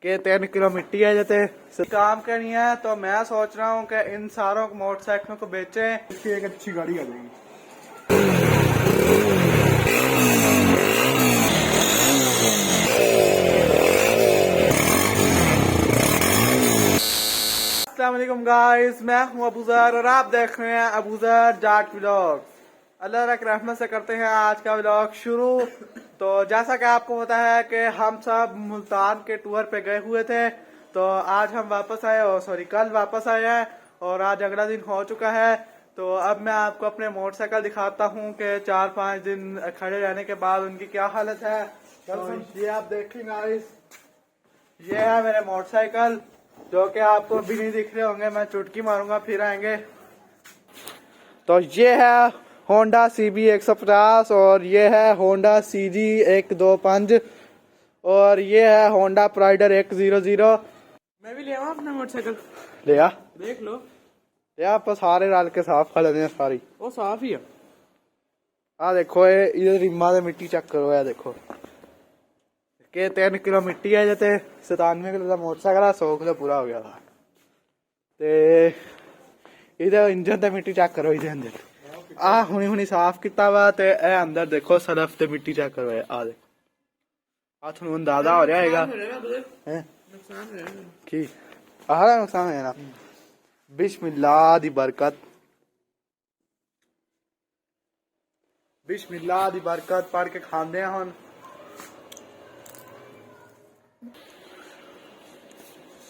के 3 किलो मिट्टी है जैसे काम करनी है। तो मैं सोच रहा हूँ कि इन सारों मोटरसाइकिलों को बेचें, इसकी एक अच्छी गाड़ी आ जाएगी। अस्सलाम वालेकुम गाइस, मैं हूँ अबूजर और आप देख रहे हैं अबूजर जाट व्लॉग। अल्लाह की रहमत से करते हैं आज का व्लॉग शुरू। तो जैसा कि आपको पता है कि हम सब मुल्तान के टूर पे गए हुए थे, तो आज हम वापस आए और कल वापस आए हैं और आज अगला दिन हो चुका है। तो अब मैं आपको अपने मोटरसाइकिल दिखाता हूँ कि 4-5 दिन खड़े रहने के बाद उनकी क्या हालत है। तो ये आप देखें गाइस, ये है मेरे मोटरसाइकिल जो कि आपको अभी नहीं दिख रहे होंगे, मैं चुटकी मारूंगा फिर आएंगे। तो ये है होंडा CB 150 और ये है होंडा CG 125 और ये है होंडा प्राइडर 100। मैं भी ले आऊं अपना मोटरसाइकिल, ले आ, देख लो। ले आ, आप सारे डाल के साफ कर लेते हैं सारी। वो साफ ही है। आ देखो ये इधर रिम्मा से मिट्टी चेक करो, या देखो के 3 किलो मिट्टी है जैसे 97 किलो का मोटरसाइकिल है, 100 किलो पूरा हो गया था। ते इधर इंजन ते मिट्टी चेक करो, इधर अंदर आ हुनी साफ किता हुआ ते ए अंदर देखो सलफ ते मिट्टी चेक करो। आ देखो आ थोड़ा अंदाजा हो रहा हैगा हैं की आहा नुकसान है ना। बिस्मिल्लाह दी बरकत, बिस्मिल्लाह दी बरकत पढ़ के खांदे हैं हुन।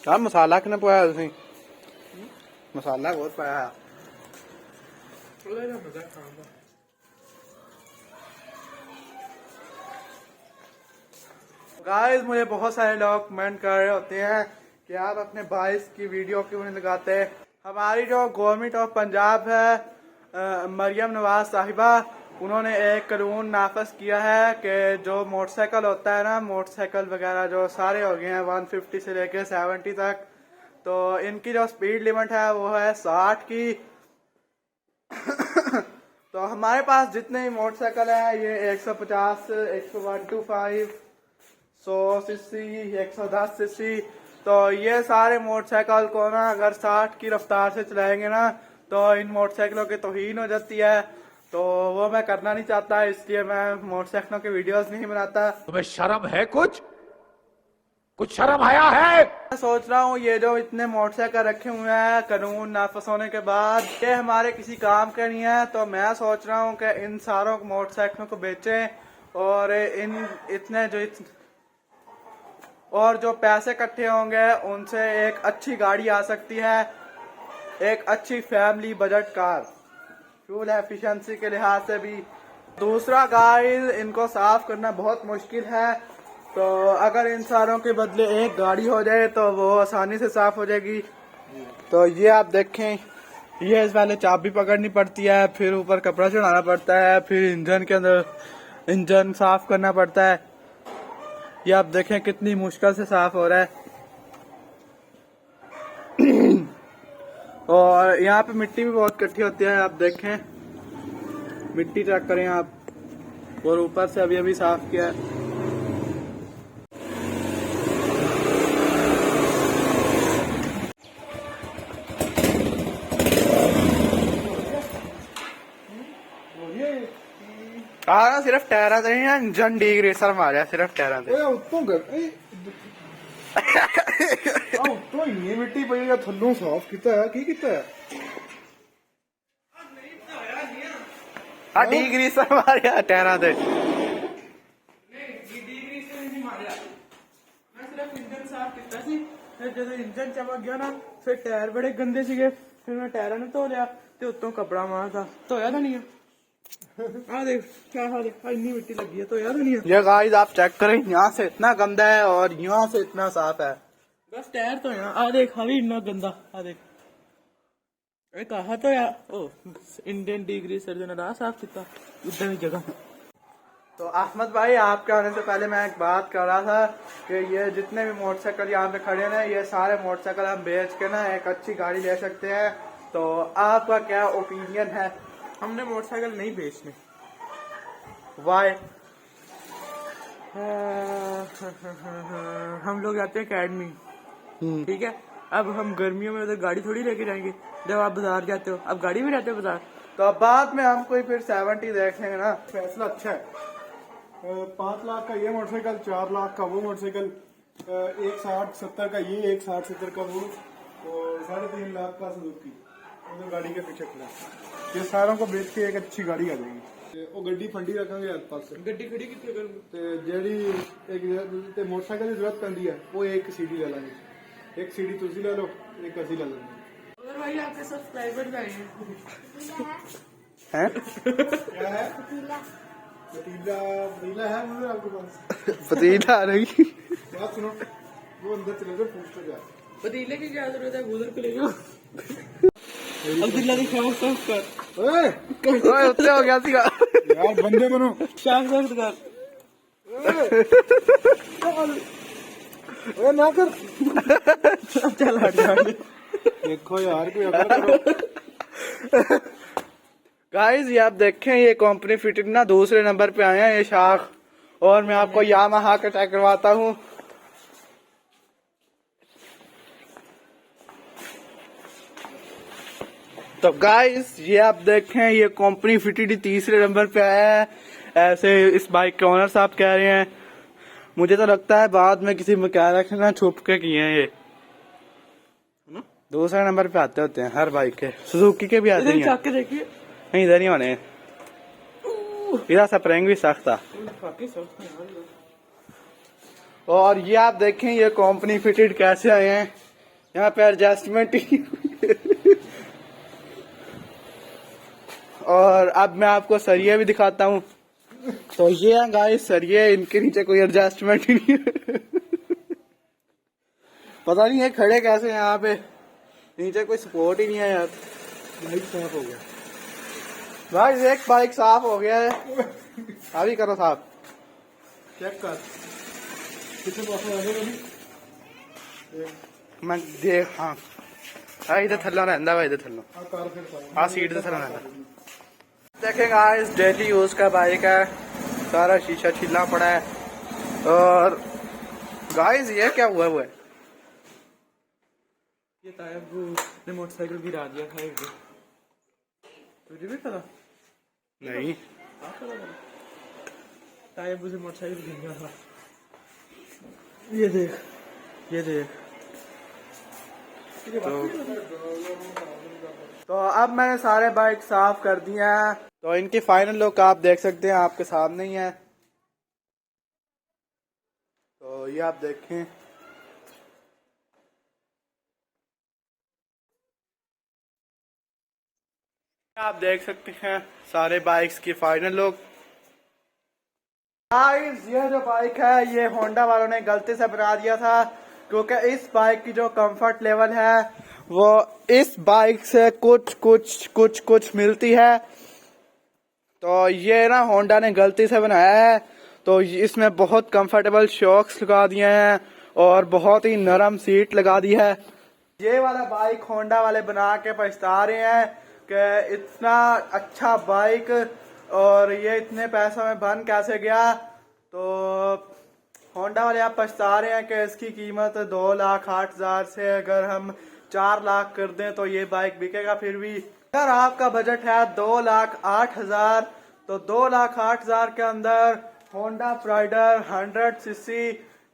क्या मसाला किने पाया तुसीं? मसाला बहुत पाया है। गाइस मुझे बहुत सारे लोग कमेंट कर रहे होते हैं कि आप अपने भाई की वीडियो क्यों नहीं लगाते। हमारी जो गवर्नमेंट ऑफ पंजाब है मरियम नवाज साहिबा, उन्होंने एक कानून नाफज किया है कि जो मोटरसाइकिल होता है ना, मोटरसाइकिल वगैरह जो सारे हो गए हैं 150 से लेकर 70 तक, तो इनकी जो स्पीड लिमिट है वो है 60 की। तो हमारे पास जितने भी मोटरसाइकिल है ये 150, 125, 100 सीसी, 110 सीसी, तो ये सारे मोटरसाइकिल को ना अगर 60 की रफ्तार से चलाएंगे ना तो इन मोटरसाइकिलों की तौहीन हो जाती है। तो वो मैं करना नहीं चाहता, इसलिए मैं मोटरसाइकिलों के वीडियोस नहीं बनाता। तुम्हें शर्म है? कुछ शर्म आया है? मैं सोच रहा हूँ ये जो इतने मोटरसाइकिल रखे हुए हैं कानून नाफज होने के बाद, ये हमारे किसी काम के नहीं है। तो मैं सोच रहा हूँ कि इन सारों मोटरसाइकिलों को बेचें और और जो पैसे इकट्ठे होंगे उनसे एक अच्छी गाड़ी आ सकती है, एक अच्छी family budget car, fuel efficiency के लिहाज से भी। दूसरा गाइस, इनको साफ करना बहुत मुश्किल है, तो अगर इन सारों के बदले एक गाड़ी हो जाए तो वो आसानी से साफ हो जाएगी। तो ये आप देखें, ये इस पहले चाबी पकड़नी पड़ती है, फिर ऊपर कपड़ा चढ़ाना पड़ता है, फिर इंजन के अंदर इंजन साफ करना पड़ता है। ये आप देखें कितनी मुश्किल से साफ हो रहा है। और यहाँ पे मिट्टी भी बहुत इकट्ठी होती है, आप देखें मिट्टी चेक करें आप, और ऊपर से अभी अभी साफ किया है। सिर्फ टायरा से ही इंजन डीग्रेसर मारा सिर्फ टायरा से। तो इन्नी मिट्टी पई है, थल्लों साफ किता है, की किता है? हाँ डीग्रेसर मारा टायरा से। ਜਦੋਂ ਇੰਜਨ ਚਮਕ ਗਿਆ ਨਾ, ਫਿਰ ਟਾਇਰ ਬੜੇ ਗੰਦੇ ਸੀਗੇ, ਫਿਰ ਮੈਂ ਟਾਇਰਾਂ ਨੂੰ ਧੋ ਲਿਆ ਤੇ ਉੱਤੋਂ ਕਪੜਾ ਮਾਰਦਾ, ਧੋਇਆ ਤਾਂ ਨਹੀਂ ਆ। आ देख क्या हाल है, इतनी मिट्टी लगी है तो यार नहीं है। ये गाइस आप चेक करें, यहाँ से इतना गंदा है और यहाँ से इतना साफ है। बस टायर तो यहाँ आ देख, अभी इतना गंदा आ देख। अरे कहा तो यार ओ इंडियन डीग्रेसर जो ना साफ किता उधर जगह। तो अहमद भाई, आपके आने से पहले मैं एक बात कर रहा था कि ये जितने भी मोटरसाइकिल यहाँ पे खड़े हैं, ये सारे मोटरसाइकिल हम बेच के ना एक अच्छी गाड़ी ले सकते हैं। तो आपका क्या ओपिनियन है? हमने मोटरसाइकिल नहीं बेचने। वाई? हम लोग जाते हैं अकेडमी, ठीक है। अब हम गर्मियों में उधर गाड़ी थोड़ी लेके जाएंगे, जब आप बाजार जाते हो अब गाड़ी में जाते हो बाजार। तो अब बाद में हम कोई फिर 70 देख लेंगे ना। फैसला अच्छा है। 5 लाख का ये मोटरसाइकिल, 4 लाख का वो मोटरसाइकिल, 1,60,70 का ये, 1,60,70 का वो, और 3.5 लाख का सुजुकी उधर गाड़ी के पीछे खड़ा। ये सारों को बेच के एक अच्छी गाड़ी आ जाएगी। ਤੇ ਉਹ ਗੱਡੀ ਫੰਡੀ ਰੱਖਾਂਗੇ ਹੱਥ ਪਾਸੇ। ਗੱਡੀ ਖੜੀ ਕਿੱਥੇ ਕਰੂੰਗੇ? ਤੇ ਜਿਹੜੀ ਇੱਕ ਤੇ ਮੋਟਰਸਾਈਕਲ ਦੀ ਜ਼ਰੂਰਤ ਪੈਂਦੀ ਹੈ ਉਹ ਇੱਕ ਸੀਡੀ ਲੈ ਲਾਂਗੇ। ਇੱਕ ਸੀਡੀ ਤੁਸੀਂ ਲੈ ਲਓ, ਇੱਕ ਅਸੀਂ ਲੈ ਲਾਂਗੇ। अगर भाई आपके सब्सक्राइबर आए हैं हैं? क्या है? पतीला पतीला है मुझे आपके पास? पतीला नहीं। बात सुनो, वो अंदर चले जाओ, पूछते जाओ। पतीले की क्या जरूरत है, उधर को ले जाओ। अब्दुल्ला की शाम साफ कर। ओए ओए उत्ते हो गया सीगा। यार बंदे बनो। शाम साफ कर। ओए ना कर। चल हट जा। देखो यार कोई अकल करो। गाइस ये आप देखें, ये कंपनी फिटेड ना दूसरे नंबर पे आए हैं ये शाख, और मैं आपको यामाहा का चेक करवाता हूँ। तो गाइस ये आप देखें, ये कंपनी फिटेड तीसरे नंबर पे आया है, ऐसे इस बाइक के ओनर साहब कह रहे हैं। मुझे तो लगता है बाद में किसी मैकेनिक ने छुप के किए हैं ये। दूसरे नंबर पे आते होते हैं हर बाइक के, सुजुकी के भी आते इधर हैं। चाक के देखिए। नहीं इधर नहीं होने, इधर स्प्रिंग भी सख्त था। और ये आप देखें, ये कंपनी फिटेड कैसे आए हैं, यहाँ पे एडजस्टमेंट ही और अब मैं आपको सरिये भी दिखाता हूँ। तो ये हैं गाइस सरिये, इनके नीचे कोई एडजस्टमेंट ही नहीं है। पता नहीं है खड़े कैसे हैं यहाँ पे, नीचे कोई सपोर्ट ही नहीं है यार। बाइक साफ हो गया भाई, एक बाइक साफ हो गया है, अभी करो साफ। चेक कर कितने पासे आ गए। मैं देख, हाँ इधर थल्लो रहंदा भाई, इधर थल्लो हाँ कार फिर साफ। हाँ सीट से थल्लो रहंदा। देखें गाइस, डेली यूज का बाइक है, सारा शीशा छिला पड़ा है। और गाइस ये क्या हुआ है? ये तायब ने मोटरसाइकिल गिरा दिया था एक दिन। तुझे भी पता? नहीं तायब से मोटरसाइकिल गिर गया था। ये देख, ये देख। तो अब मैंने सारे बाइक साफ कर दिए हैं, तो इनकी फाइनल लुक आप देख सकते हैं, आपके सामने ही है। तो ये आप देखें, आप देख सकते हैं सारे बाइक्स की फाइनल लुक। गाइस ये जो बाइक है ये होंडा वालों ने गलती से बना दिया था, क्योंकि इस बाइक की जो कंफर्ट लेवल है वो इस बाइक से कुछ मिलती है। तो ये ना होंडा ने गलती से बनाया है, तो इसमें बहुत कंफर्टेबल शॉक्स लगा दिए हैं और बहुत ही नरम सीट लगा दी है। ये वाला बाइक होंडा वाले बना के पछता रहे हैं कि इतना अच्छा बाइक और ये इतने पैसों में बन कैसे गया। तो होंडा वाले आप पछता रहे हैं कि इसकी कीमत 2,08,000 से अगर हम 4 लाख कर दें तो ये बाइक बिकेगा। फिर भी अगर आपका बजट है 2,08,000 तो 2,08,000 के अंदर होंडा प्राइडर 100cc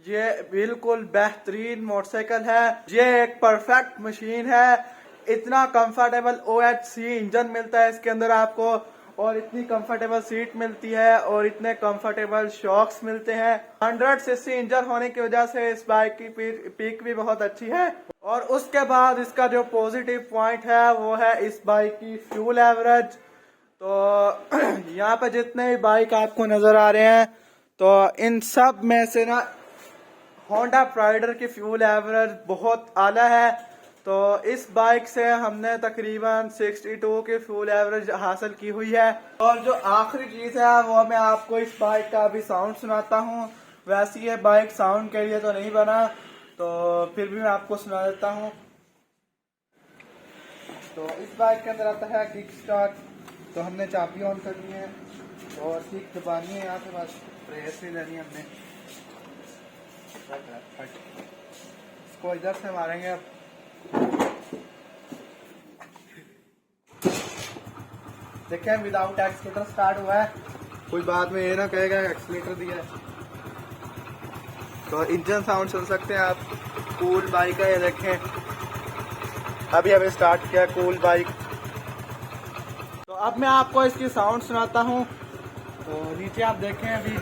ये बिल्कुल बेहतरीन मोटरसाइकिल है। ये एक परफेक्ट मशीन है। इतना कंफर्टेबल OHC इंजन मिलता है इसके अंदर आपको, और इतनी कंफर्टेबल सीट मिलती है और इतने कंफर्टेबल शॉक्स मिलते हैं। 100cc इंजन होने की वजह से इस बाइक की पीक भी बहुत अच्छी है। और उसके बाद इसका जो पॉजिटिव पॉइंट है वो है इस बाइक की फ्यूल एवरेज। तो यहाँ पे जितने भी बाइक आपको नजर आ रहे हैं तो इन सब में से ना होंडा प्राइडर की फ्यूल एवरेज बहुत आला है। तो इस बाइक से हमने तकरीबन 62 की फ्यूल एवरेज हासिल की हुई है। और जो आखिरी चीज है वो मैं आपको इस बाइक का अभी साउंड सुनाता हूँ। वैसे ये बाइक साउंड के लिए तो नहीं बना, तो फिर भी मैं आपको सुना देता हूँ। तो इस बाइक के अंदर आता है किक स्टार्ट। तो हमने चाबी ऑन करनी है और किक दबानी है, यहाँ से बस प्रेस नहीं लेनी हमने। इसको इधर से मारेंगे अब। देखिए विदाउट एक्सीलेटर स्टार्ट हुआ है, कोई बाद में ये ना कहेगा एक्सीलेटर दिया है। तो इंजन साउंड सुन सकते हैं आप, कूल बाइक है ये देखें, अभी हमें स्टार्ट किया कूल बाइक। तो अब मैं आपको इसकी साउंड सुनाता हूँ। तो नीचे आप देखें अभी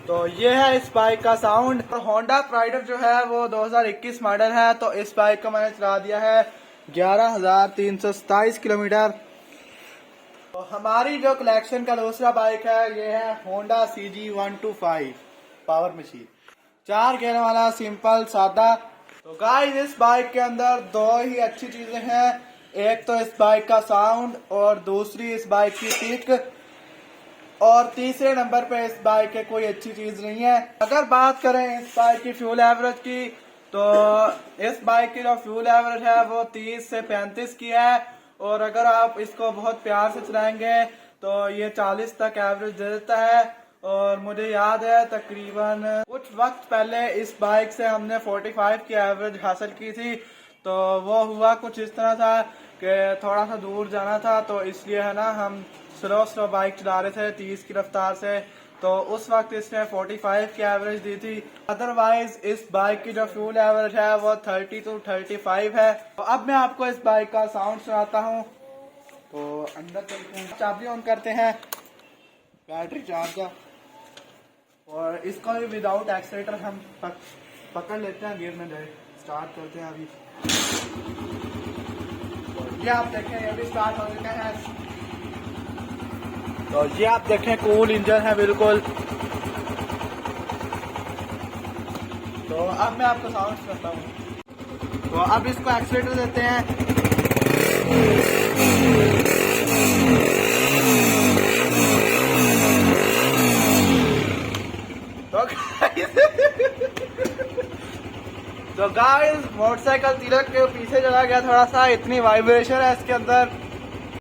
तो ये है इस बाइक का साउंड। और होंडा प्राइडर जो है वो 2021 मॉडल है। तो इस बाइक का मैंने चला दिया है 11,327 किलोमीटर। तो हमारी जो कलेक्शन का दूसरा बाइक है ये है Honda CG125 power machine, 4 gear वाला, सिंपल सादा। तो गाइस इस बाइक के अंदर दो ही अच्छी चीजें हैं, एक तो इस बाइक का साउंड और दूसरी इस बाइक की किक, और तीसरे नंबर पे इस बाइक के कोई अच्छी चीज नहीं है। अगर बात करें इस बाइक की फ्यूल एवरेज की, तो इस बाइक की जो फ्यूल एवरेज है वो 30 से 35 की है, और अगर आप इसको बहुत प्यार से चलाएंगे तो ये 40 तक एवरेज दे देता है। और मुझे याद है तकरीबन कुछ वक्त पहले इस बाइक से हमने 45 की एवरेज हासिल की थी। तो वो हुआ कुछ इस तरह था कि थोड़ा सा दूर जाना था, तो इसलिए है ना हम स्लो बाइक चला रहे थे 30 की रफ्तार से। तो उस वक्त इसने 45 की एवरेज दी थी। अदरवाइज इस बाइक की जो फ्यूल एवरेज है वो 30 to 35 है। तो अब मैं आपको इस बाइक का साउंड सुनाता हूँ। तो अंदर चलते हैं, चाबी ऑन करते हैं, बैटरी चार्ज, और इसका भी विदाउट एक्सीलेटर हम पकड़ लेते हैं, गियर में डायरेक्ट स्टार्ट करते हैं। अभी ये आप देखें ये भी स्टार्ट हो चुका है। तो ये आप देखें कूल इंजन है बिल्कुल। तो अब मैं आपको साउंड करता हूँ। तो अब इसको एक्सीलेटर देते हैं। तो गाइस मोटरसाइकिल तिलक के पीछे चला गया थोड़ा सा, इतनी वाइब्रेशन है इसके अंदर।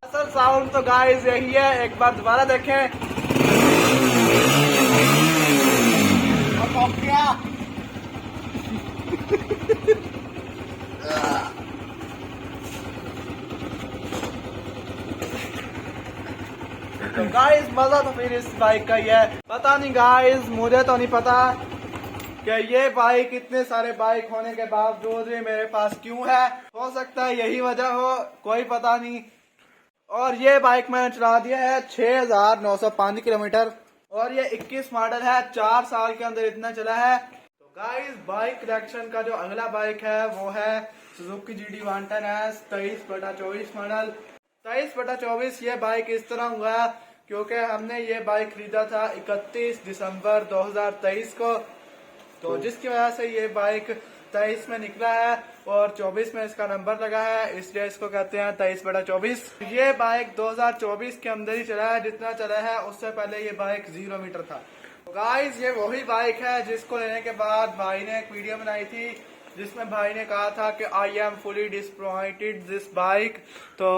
असल साउंड तो गाइस यही है, एक बार दोबारा देखें। और क्या तो गाइस मजा तो फिर इस बाइक का ही है। पता नहीं गाइस, मुझे तो नहीं पता कि ये बाइक इतने सारे बाइक होने के बावजूद भी मेरे पास क्यों है। हो सकता है यही वजह हो, कोई पता नहीं। और ये बाइक मैंने चला दिया है 6,905 किलोमीटर, और ये 21 मॉडल है, 4 साल के अंदर इतना चला है। तो गाइस बाइक कलेक्शन का जो अगला बाइक है वो है सुजुकी GD110S 23/24 मॉडल। 23/24 ये बाइक इस तरह हुआ क्योंकि हमने ये बाइक खरीदा था 31 दिसंबर 2023 को। तो जिसकी वजह से ये बाइक 23 में निकला है और 24 में इसका नंबर लगा है, इसलिए इसको कहते हैं 23/24। ये बाइक 2024 के अंदर ही चला है, जितना चला है उससे पहले ये बाइक 0 मीटर था। तो गाइस ये वही बाइक है जिसको लेने के बाद भाई ने एक वीडियो बनाई थी जिसमें भाई ने कहा था कि I am fully disappointed this bike. तो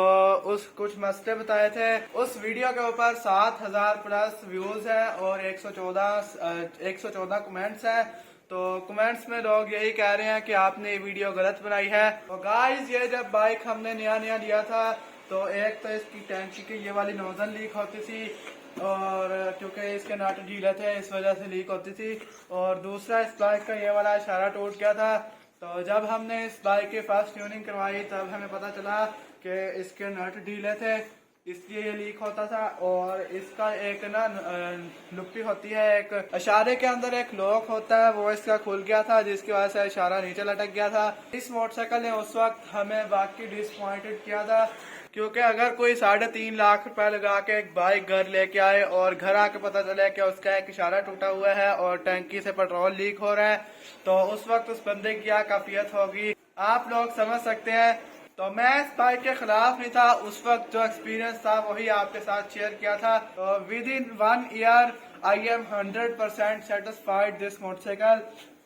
उस कुछ मसले बताए थे। उस वीडियो के ऊपर 7,000 प्लस व्यूज है और 114 कमेंट्स हैं। तो कमेंट्स में लोग यही कह रहे हैं कि आपने ये वीडियो गलत बनाई है। तो गाइस ये जब बाइक हमने नया लिया था तो एक तो इसकी टैंकी की ये वाली नोजल लीक होती थी, और क्योंकि इसके नट ढीले थे इस वजह से लीक होती थी, और दूसरा इस बाइक का ये वाला इशारा टूट गया था। तो जब हमने इस बाइक की फर्स्ट ट्यूनिंग करवाई तब हमें पता चला कि इसके नट ढीले थे, इसलिए ये लीक होता था। और इसका एक ना लुप्पी होती है, एक इशारे के अंदर एक लॉक होता है, वो इसका खुल गया था जिसकी वजह से इशारा नीचे लटक गया था। इस मोटरसाइकिल ने उस वक्त हमें वाकई डिसअपॉइंटेड किया था, क्योंकि अगर कोई 3.5 लाख रुपए लगा के एक बाइक घर लेके आए और घर आके पता चले कि उसका एक इशारा टूटा हुआ है और टैंकी से पेट्रोल लीक हो रहा है, तो उस वक्त उस बंदे की क्या कैफियत होगी आप लोग समझ सकते हैं। तो मैं इस बाइक के खिलाफ नहीं था, उस वक्त जो एक्सपीरियंस था वही आपके साथ शेयर किया था। तो with in 1 year I am 100% satisfied this motorcycle.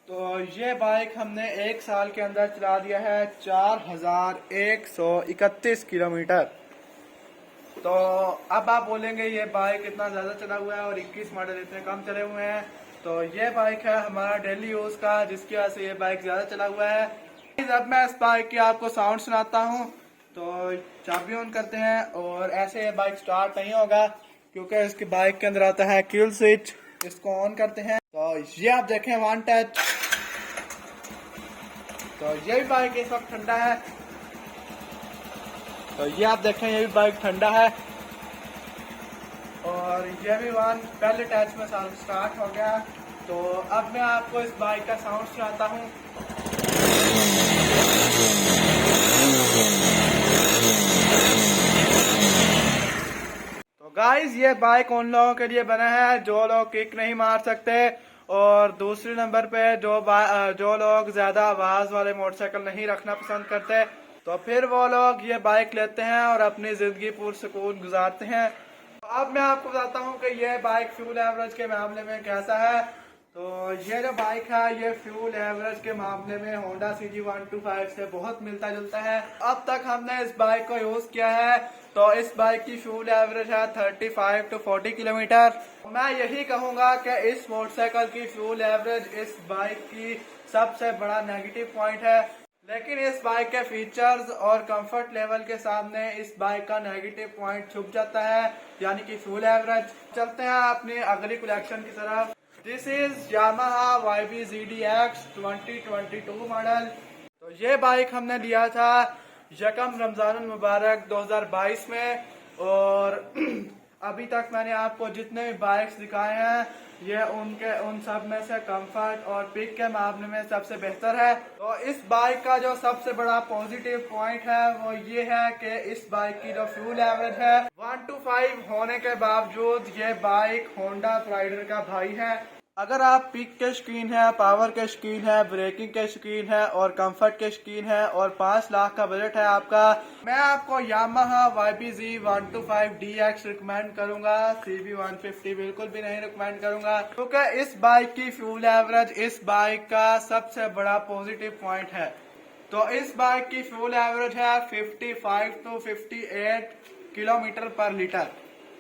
तो ये बाइक हमने 1 साल के अंदर चला दिया है 4,131 किलोमीटर। तो अब आप बोलेंगे ये बाइक इतना ज्यादा चला हुआ है और 21 मॉडल इतने कम चले हुए हैं। तो ये बाइक है हमारा डेली यूज का, जिसकी वजह से ये बाइक ज्यादा चला हुआ है। अब मैं इस बाइक की आपको साउंड सुनाता हूँ। तो चाबी ऑन करते हैं और ऐसे ये बाइक स्टार्ट नहीं होगा क्योंकि इसकी बाइक के अंदर आता है किल स्विच। इसको ऑन करते हैं तो ये आप देखें वन टच। तो ये भी बाइक इस वक्त ठंडा है। तो ये आप देखें ये भी बाइक ठंडा है और ये भी वन पहले टच में स्टार्ट हो गया। तो अब मैं आपको इस बाइक का साउंड सुनाता हूँ। तो गाइस ये बाइक उन लोगों के लिए बना है जो लोग किक नहीं मार सकते, और दूसरे नंबर पे जो लोग ज्यादा आवाज वाले मोटरसाइकिल नहीं रखना पसंद करते, तो फिर वो लोग ये बाइक लेते हैं और अपनी जिंदगी पुरसुकून गुजारते हैं। तो अब मैं आपको बताता हूँ कि ये बाइक फ्यूल एवरेज के मामले में कैसा है। तो ये जो बाइक है ये फ्यूल एवरेज के मामले में होंडा CG125 से बहुत मिलता जुलता है। अब तक हमने इस बाइक को यूज किया है तो इस बाइक की फ्यूल एवरेज है 35 to 40 किलोमीटर। मैं यही कहूंगा कि इस मोटरसाइकिल की फ्यूल एवरेज इस बाइक की सबसे बड़ा नेगेटिव पॉइंट है, लेकिन इस बाइक के फीचर्स और कंफर्ट लेवल के सामने इस बाइक का नेगेटिव पॉइंट छुप जाता है, यानी कि फ्यूल एवरेज। चलते हैं अपनी अगली कलेक्शन की तरफ। This is Yamaha YB-ZDX 2022 model. तो ये बाइक हमने लिया था यकम रमजान मुबारक 2022 में, और अभी तक मैंने आपको जितने भी बाइक्स दिखाए हैं ये उन सब में से कंफर्ट और पिक के मामले में सबसे बेहतर है। तो इस बाइक का जो सबसे बड़ा पॉजिटिव पॉइंट है वो ये है कि इस बाइक की जो फ्यूल एवरेज है 125 होने के बावजूद ये बाइक होंडा राइडर का भाई है। अगर आप पिक के शौकीन है, पावर के शौकीन है, ब्रेकिंग के शौकीन है और कंफर्ट के शौकीन है और 5 लाख का बजट है आपका, मैं आपको यामाहा YBZ125DX रिकमेंड करूंगा। CB150 बिल्कुल भी नहीं रिकमेंड करूंगा, क्योंकि इस बाइक की फ्यूल एवरेज इस बाइक का सबसे बड़ा पॉजिटिव पॉइंट है। तो इस बाइक की फ्यूल एवरेज है 55 to 58 किलोमीटर पर लीटर,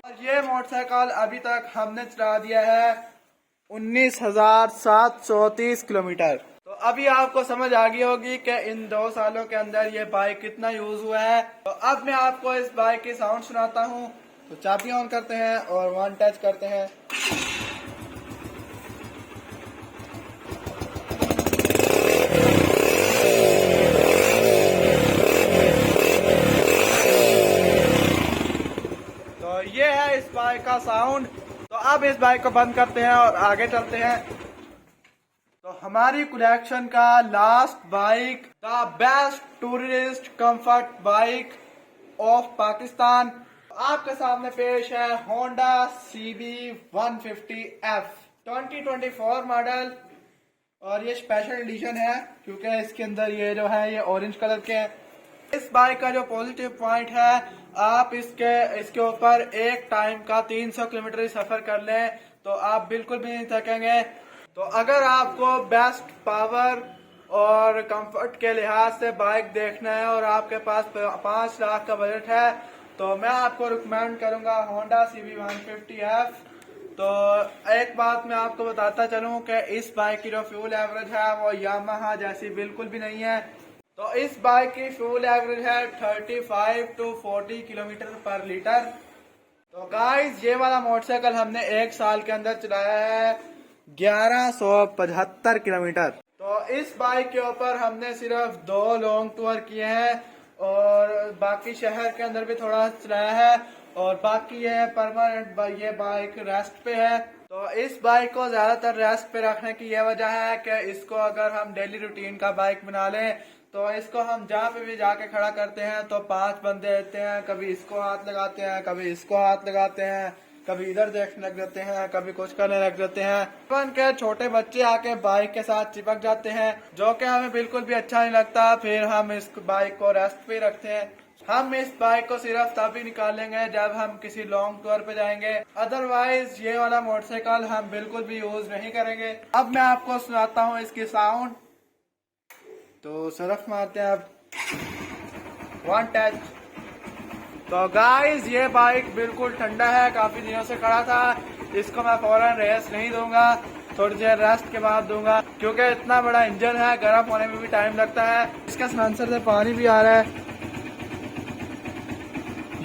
और ये मोटरसाइकिल अभी तक हमने चला दिया है 19,730 किलोमीटर। तो अभी आपको समझ आ गई होगी कि इन 2 सालों के अंदर ये बाइक कितना यूज हुआ है। तो अब मैं आपको इस बाइक की साउंड सुनाता हूँ। तो चाबी ऑन करते हैं और वन टच करते हैं। तो ये है इस बाइक का साउंड। तो अब इस बाइक को बंद करते हैं और आगे चलते हैं। तो हमारी कलेक्शन का last bike, the best tourist comfort bike of Pakistan, आपके सामने पेश है होंडा CB150F 2024 मॉडल। और ये स्पेशल एडिशन है क्योंकि इसके अंदर ये जो है ये ऑरेंज कलर के हैं। इस बाइक का जो पॉजिटिव पॉइंट है, आप इसके ऊपर एक टाइम का 300 किलोमीटर ही सफर कर लें तो आप बिल्कुल भी नहीं थकेंगे। तो अगर आपको बेस्ट पावर और कंफर्ट के लिहाज से बाइक देखना है और आपके पास 5 लाख का बजट है तो मैं आपको रिकमेंड करूंगा होंडा CB150F। तो एक बात मैं आपको बताता चलूं कि इस बाइक की जो फ्यूल एवरेज है वो यामाहा जैसी बिल्कुल भी नहीं है। तो इस बाइक की फ्यूल एवरेज है 35 to 40 किलोमीटर पर लीटर। तो गाइस ये वाला मोटरसाइकिल हमने 1 साल के अंदर चलाया है 1175 किलोमीटर। तो इस बाइक के ऊपर हमने सिर्फ 2 लॉन्ग टूर किए हैं और बाकी शहर के अंदर भी थोड़ा चलाया है, और बाकी ये परमानेंट ये बाइक रेस्ट पे है। तो इस बाइक को ज्यादातर रेस्ट पे रखने की यह वजह है कि इसको अगर हम डेली रूटीन का बाइक बना लें तो इसको हम जहाँ पे भी जाके खड़ा करते हैं तो 5 बंदे रहते हैं, कभी इसको हाथ लगाते हैं, कभी इसको हाथ लगाते हैं, कभी इधर देखने लग जाते हैं, कभी कुछ करने लग जाते हैं। इवन के छोटे बच्चे आके बाइक के साथ चिपक जाते हैं, जो कि हमें बिल्कुल भी अच्छा नहीं लगता। फिर हम इस बाइक को रेस्ट पे रखते हैं। हम इस बाइक को सिर्फ तभी निकालेंगे जब हम किसी लॉन्ग टूर पे जाएंगे, अदरवाइज ये वाला मोटरसाइकिल हम बिल्कुल भी यूज नहीं करेंगे। अब मैं आपको सुनाता हूँ इसकी साउंड। तो सरफ मारते हैं अब, वन टच। तो गाइस ये बाइक बिल्कुल ठंडा है, काफी दिनों से खड़ा था। इसको मैं फौरन रेस नहीं दूंगा, थोड़ी देर रेस्ट के बाद दूंगा, क्योंकि इतना बड़ा इंजन है, गर्म होने में भी टाइम लगता है। इसका सेंसर से पानी भी आ रहा है,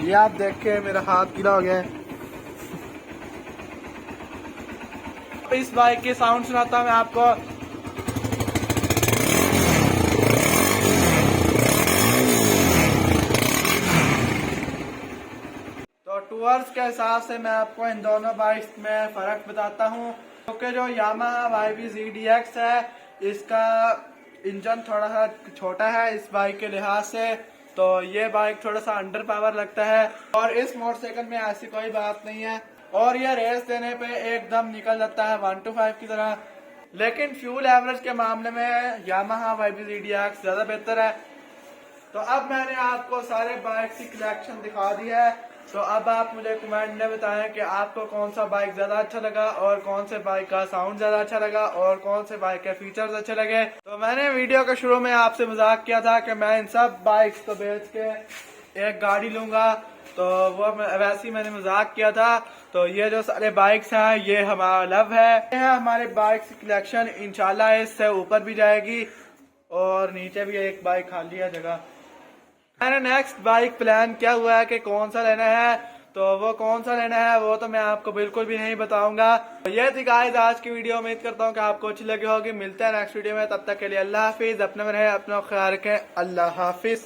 ये आप देख के मेरा हाथ गीला हो गया है। इस बाइक की साउंड सुनाता हूं मैं आपको। तो टूअर्स के हिसाब से मैं आपको इन दोनों बाइक्स में फर्क बताता हूं, क्योंकि जो यामाहा YB ZDX है इसका इंजन थोड़ा सा छोटा है इस बाइक के लिहाज से, तो ये बाइक थोड़ा सा अंडर पावर लगता है। और इस मोटरसाइकिल में ऐसी कोई बात नहीं है, और ये रेस देने पे एकदम निकल जाता है 1 to 5 की तरह। लेकिन फ्यूल एवरेज के मामले में यामाहा YB ZDX ज्यादा बेहतर है। तो अब मैंने आपको सारे बाइक की कलेक्शन दिखा दी है, तो अब आप मुझे कमेंट में बताएं कि आपको कौन सा बाइक ज्यादा अच्छा लगा और कौन से बाइक का साउंड ज्यादा अच्छा लगा और कौन से बाइक के फीचर्स अच्छे लगे। तो मैंने वीडियो के शुरू में आपसे मजाक किया था कि मैं इन सब बाइक्स को बेच के एक गाड़ी लूंगा, तो वो वैसे ही मैंने मजाक किया था। तो ये जो सारे बाइक्स हैं ये हमारा लव है, ये है हमारे बाइक्स की कलेक्शन। इंशाल्लाह इससे ऊपर भी जाएगी और नीचे भी एक बाइक खाली है जगह। मैंने नेक्स्ट बाइक प्लान किया हुआ है कि कौन सा लेना है, तो वो कौन सा लेना है वो तो मैं आपको बिल्कुल भी नहीं बताऊंगा। तो ये थी गाइस आज की वीडियो। उम्मीद करता हूँ कि आपको अच्छी लगी होगी। मिलते हैं नेक्स्ट वीडियो में, तब तक के लिए अल्लाह हाफिज। अपने में रहे, अपना ख्याल रखें। अल्लाह हाफिज।